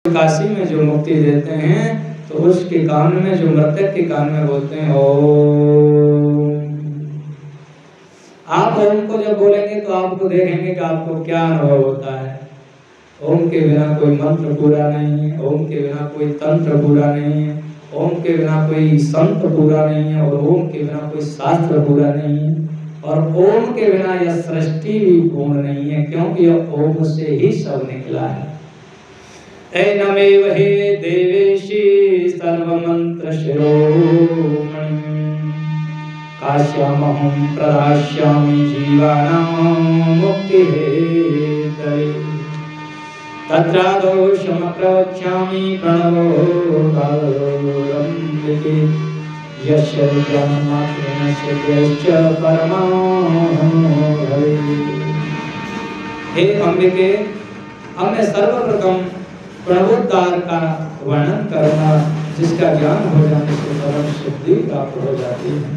काशी में जो मुक्ति देते हैं तो उसके कान में, जो मृतक के कान में बोलते हैं ओम। आप ओम को जब बोलेंगे तो आपको देखेंगे कि आपको क्या अनुभव होता है। ओम के बिना कोई मंत्र पूरा नहीं है, ओम के बिना कोई तंत्र पूरा नहीं है, ओम के बिना कोई संत पूरा नहीं है, और ओम के बिना कोई शास्त्र पूरा नहीं है, और ओम के बिना यह सृष्टि भी पूर्ण नहीं है, क्योंकि यह ओम से ही सब निकला है। ऐनमेव हे देवेशी सर्वमंत्र शिरोमणि काश्यामहं प्रदास्यामि जीवानां मुक्तिहेतवे तत्रादौ समप्रवक्ष्यामि प्रणवो गौरम्बिके यस्य ज्ञानमात्रेण सिद्ध्यश्च परमो भवेत्। हे अंबिके, अब मैं सर्वप्रथम प्रणवोद्धार का वर्णन करूंगा, जिसका ज्ञान हो जाने से परम सिद्धि प्राप्त हो जाती है।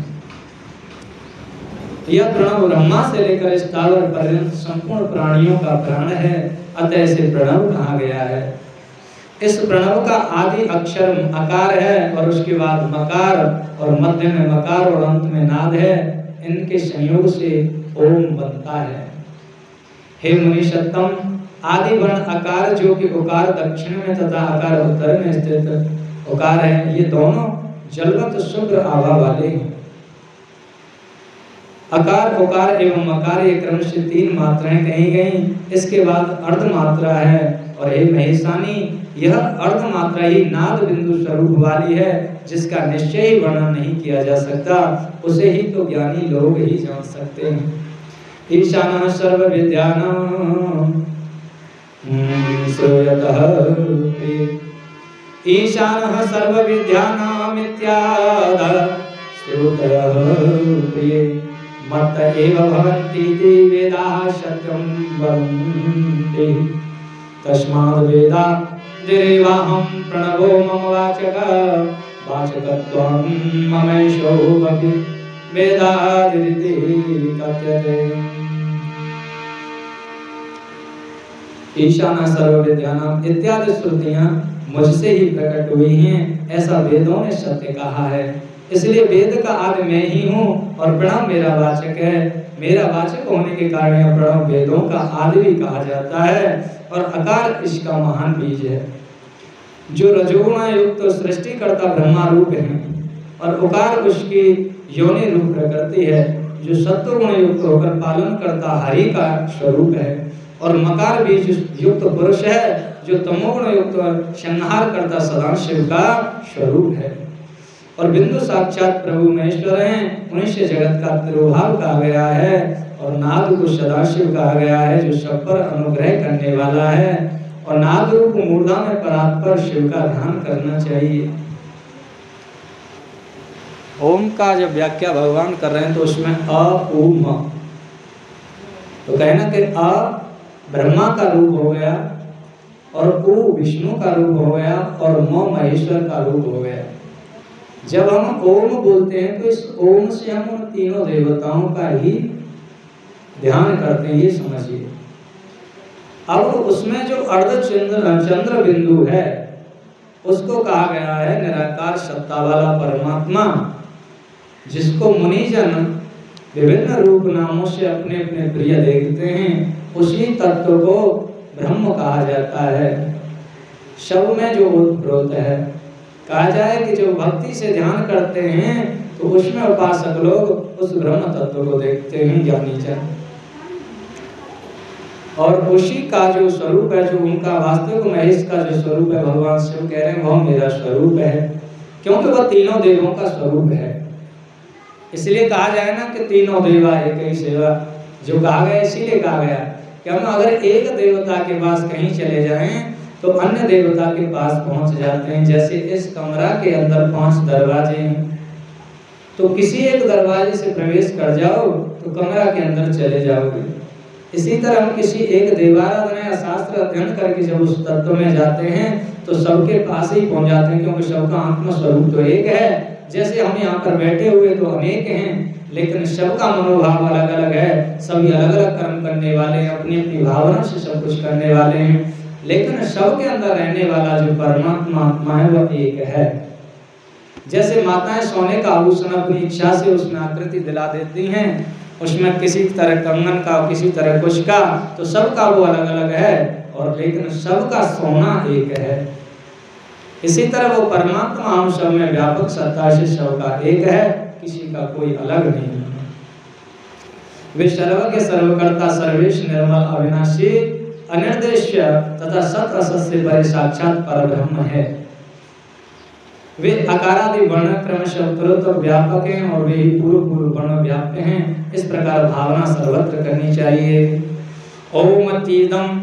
यह प्रणव ब्रह्मा से लेकर स्थावर पर्यंत संपूर्ण प्राणियों का प्राण है, अतः इसे प्रणव कहा गया है। इस प्रणव का आदि अक्षर अकार है, और उसके बाद मकार, और मध्य में मकार और अंत में नाद है। इनके संयोग से ओम बनता है। हे मुनिषत्तम, आदि वर्ण अकार जो कि उकार दक्षिण में तथा अकार उत्तर में स्थित उकार है, ये दोनों जलवत शुभ्र आभा वाले हैं। अकार, उकार एवं मकार ये क्रम से 3 मात्राएं कही गई। इसके बाद अर्ध मात्रा है, और हे महेशानी, यह अर्ध मात्रा ही नाद बिंदु स्वरूप वाली है, जिसका निश्चय ही वर्णन नहीं किया जा सकता। उसे ही तो ज्ञानी लोग ही जान सकते हैं। ईशानः सर्व विद्यानां श्रूयतः ईशानः सर्व विद्यानां इत्यादः श्रुतयः प्रिये मत्त एव भवन्ति ते वेदाः सत्यं वदन्ति तस्माद् वेदादिरेवाहं प्रणवो मम वाचकः वाचकत्वं ममैषो भवति वेदादिरिति कथ्यते। ईशाना सर्व विद्यानाम इत्यादि श्रुतियां मुझसे ही प्रकट हुई हैं, ऐसा वेदों ने सत्य कहा है। इसलिए वेद का आदि मैं ही हूँ, और प्रणव मेरा वाचक है। मेरा वाचक होने के कारण यह प्रणव वेदों का आदि भी कहा जाता है, और अकार इसका महान बीज है। जो रजोगुण युक्त सृष्टिकर्ता ब्रह्मा रूप है, और उकार उसकी योनि रूप प्रकृति है। जो सत्वगुण युक्त होकर पालन करता हरि का स्वरूप है, और मकार बीज युक्त पुरुष है, जो तमोगुण युक्त संहार करता सदाशिव का स्वरूप है। और बिंदु साक्षात प्रभु महेश्वर हैं, उन्हीं से जगत का तिरुभाव कहा गया है, और नाद को सदाशिव कहा गया है, जो सब पर अनुग्रह करने वाला है। और नाद रूप मूर्धा में परात्पर शिव का ध्यान करना चाहिए। ओम का जब व्याख्या भगवान कर रहे हैं तो उसमें अ उ म, तो कहना कि अ ब्रह्मा का रूप हो गया, और उ विष्णु का रूप हो गया, और म महेश्वर का रूप हो गया। जब हम ओम बोलते हैं तो इस ओम से हम उन तीनों देवताओं का ही ध्यान करते हैं, ये समझिए। अब उसमें जो चंद्र बिंदु है, उसको कहा गया है निराकार सत्ता वाला परमात्मा, जिसको मुनिजन विभिन्न रूप नामों से अपने अपने प्रिय देखते हैं। उसी तत्व को ब्रह्म कहा जाता है। शव में जो ओतप्रोत है, कहा जाए कि जो भक्ति से ध्यान करते हैं तो उसमें उपासक लोग उस ब्रह्म तत्व को देखते हैं, ज्ञानी जन। और उसी का जो स्वरूप है, जो उनका वास्तविक महेश का जो स्वरूप है, भगवान शिव कह रहे हैं वह मेरा स्वरूप है, क्योंकि वह तीनों देवों का स्वरूप है। इसलिए कहा जाए ना कि तीनों देवा एक ही सेवा, जो कहा गया इसीलिए कहा गया कि हम अगर एक देवता के पास कहीं चले जाएं तो अन्य देवता के पास पहुंच जाते हैं। जैसे इस कमरा के अंदर 5 दरवाजे हैं, तो किसी एक दरवाजे से प्रवेश कर जाओ तो कमरा के अंदर चले जाओगे। इसी तरह हम किसी एक देवाराधना या शास्त्र अध्ययन करके जब उस तत्व में जाते हैं तो सबके पास ही पहुंच जाते हैं, क्योंकि सबका आत्मा स्वरूप तो एक है। जैसे हम यहाँ पर बैठे हुए तो अनेक हैं, लेकिन सबका मनोभाव अलग अलग है। सभी अलग अलग कर्म करने वाले हैं, अपनी अपनी भावना से सब कुछ करने वाले हैं। लेकिन सबके अंदर रहने वाला जो परमात्मा आत्मा है वह एक है। जैसे माताएं सोने का आभूषण अपनी इच्छा से उसमें आकृति दिला देती हैं, उसमें किसी तरह कंगन का, किसी तरह कुछ का, तो सबका वो अलग अलग है, और लेकिन सबका सोना एक है। इसी तरह वो परमात्मा हम सब में व्यापक सत्ता से सबका एक है, किसी का कोई अलग नहीं है। वे सर्वज्ञ, सर्वकर्ता, सर्वेश, निर्मल, अविनाशी, अनिर्देश्य तथा सत असत से परे साक्षात परब्रह्म है। वे अकारादि वर्ण क्रमशः पुरुष व्यापक हैं और वे ही पूर्व पूर्व वर्ण व्याप्य हैं। इस प्रकार भावना सर्वत्र करनी चाहिए। ओम तीदम